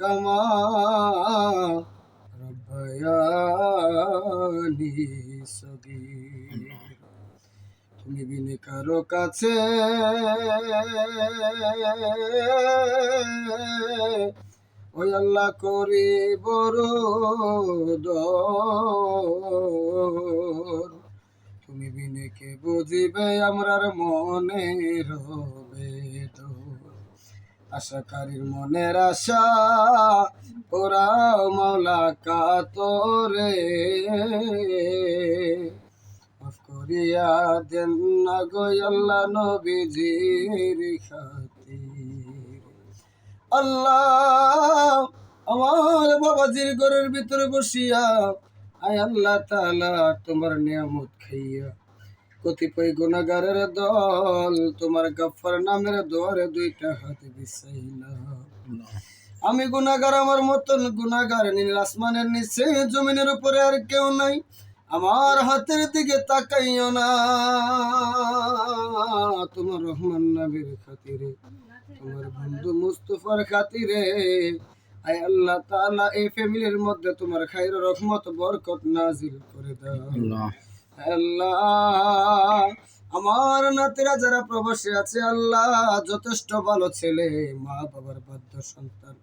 কামা রব্বায়ানি সগীরা। তুমি বিনে কারো কাছে ওই আল্লাহ করি বড় দর। তুমি বিনে কে বুঝিবে আমরার মনে রবে আশাকারীর মনের আশা ওরাও মাওলা কাতরে মাফ করিয়া দেন না গো আল্লাহ নবীজির খাতির। আল্লাহ আমার বাবাজির ঘরের ভিতরে বসিয়া আয় আল্লাহ তাআলা তোমার নিয়ামত খাইয়া কতিপয় গুনাহগারের দল তোমার গফফার নামের দুয়ারে দুইটা হাত বিছাইলাম। আমি গুনাহগার, আমার মতন গুনাহগার নীল আসমানের নিচে জমিনের উপরে আর কেউ নাই। আমার হাতের দিকে তাকাইও না, তোমার রহমান নবীর খাতিরে, তোমার বন্ধু মুস্তফার খাতিরে আয় আল্লাহ তাআলা এই ফ্যামিলির মধ্যে তোমার খাইর রহমত বরকত নাজিল করে দাও। আল্লাহ আমার নাতিরা যারা প্রবাসী আছে আল্লাহ যথেষ্ট ভালো ছেলে, মা বাবার বাধ্য সন্তান,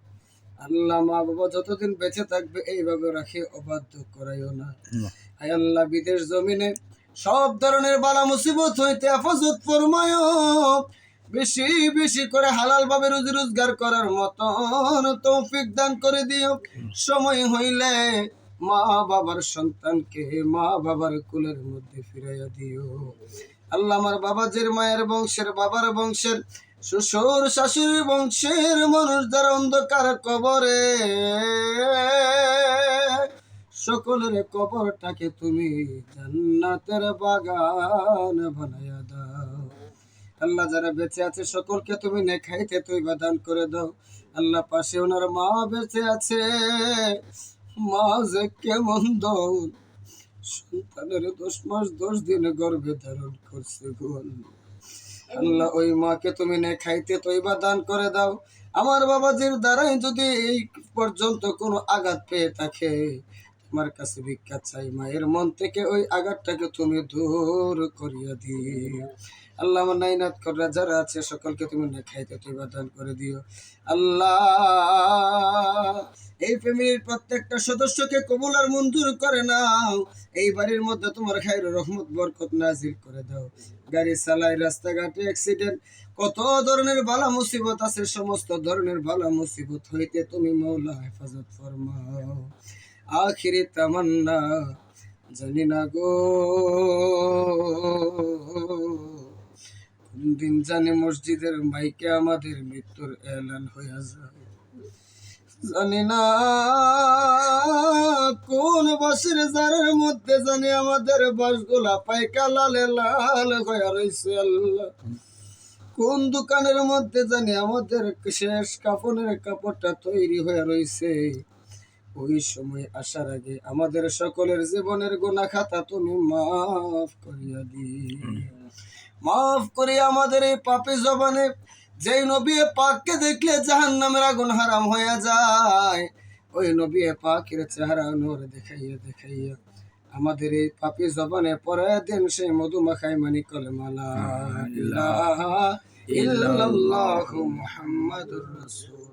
আল্লাহ মা বাবা যতদিন বেঁচে থাকবে এইভাবে রাখি, অবাধ্য করাইও না। আয় আল্লাহ বিদেশ জমিনে সব ধরনের বালা মুসিবত হইতে হেফাজত ফরমায়ো, বেশি বেশি করে হালাল ভাবে রুজি রোজগার করার মতন তৌফিক দান করে দিও। সময় হইলে মা বাবার সন্তানকে মা বাবার কুলের মধ্যে ফিরাইয়া দিও। আল্লাহ আমার বাবাজির মায়ের বংশের বাবার বংশের শ্বশুর শাশুড়ির বংশের মানুষ যারা অন্ধকার কবরে, সকলের কবরটাকে তুমি জান্নাতের বাগান বানাইয়া দাও। আল্লাহ যারা বেঁচে আছে সকলকে তুমি নেখাইতে তৈবা দান করে দাও। আল্লাহ পাশে ওনার মা বেঁচে আছে, মা যে কেমন দৌল সন্তানের 10 মাস 10 দিন গর্ভে ধারণ করছে গো আল্লাহ, ওই মাকে তুমি নেখাইতে তৈবা দান করে দাও। আমার বাবাজির দ্বারাই যদি এই পর্যন্ত কোনো আঘাত পেয়ে থাকে, তোমার কাছে ভিক্ষা চাই, মায়ের মন থেকে ওই আঘাতটাকে তুমি দূর করিয়া দিও। আল্লাহ আমার নাইনাত কররা যারা আছে সকলকে তুমি নেখাইতে তৈবা দান করে দিও। আল্লাহ এই ফ্যামিলির প্রত্যেকটা সদস্যকে কবুল আর মঞ্জুর করে নাও। এই বাড়ির মধ্যে তোমার খাইর রহমত বরকত নাজিল করে দাও। গাড়ি চালায় রাস্তাঘাটে অ্যাক্সিডেন্ট, কত ধরনের বালা মুসিবত আছে, সমস্ত ধরনের বালা মুসিবত হইতে তুমি মৌলা হেফাজত ফরমাও। আখিরি তামান্না জানি না গো কোন দিন জানি মসজিদের মাইকে আমাদের মৃত্যুর এলান হইয়া যায়, জানি না কোন বাসের জারের মধ্যে জানি আমাদের বাসগুলা পাইকা লালে লাল হইয়া রইছে। আল্লাহ কোন দোকানের মধ্যে জানি আমাদের শেষ কাফনের কাপড়টা তৈরি হয়ে রইছে। ওই সময় আসার আগে আমাদের সকলের জীবনের গুনাহ খাতা তুমি মাফ করিয়া দিও। মাফ করে আমাদের এই পাপী জবানে যেই নবী পাককে দেখলে জাহান্নামের আগুন হারাম হয়ে যায়, ওই নবী পাকের চেহারা নূর দেখাইয়া দেখাইয়া আমাদের এই পাপী জবানে পরে দিন সেই মধুমাখাই মানি কলেমা লা ইলাহা ইল্লাল্লাহু মুহাম্মাদুর রাসূল।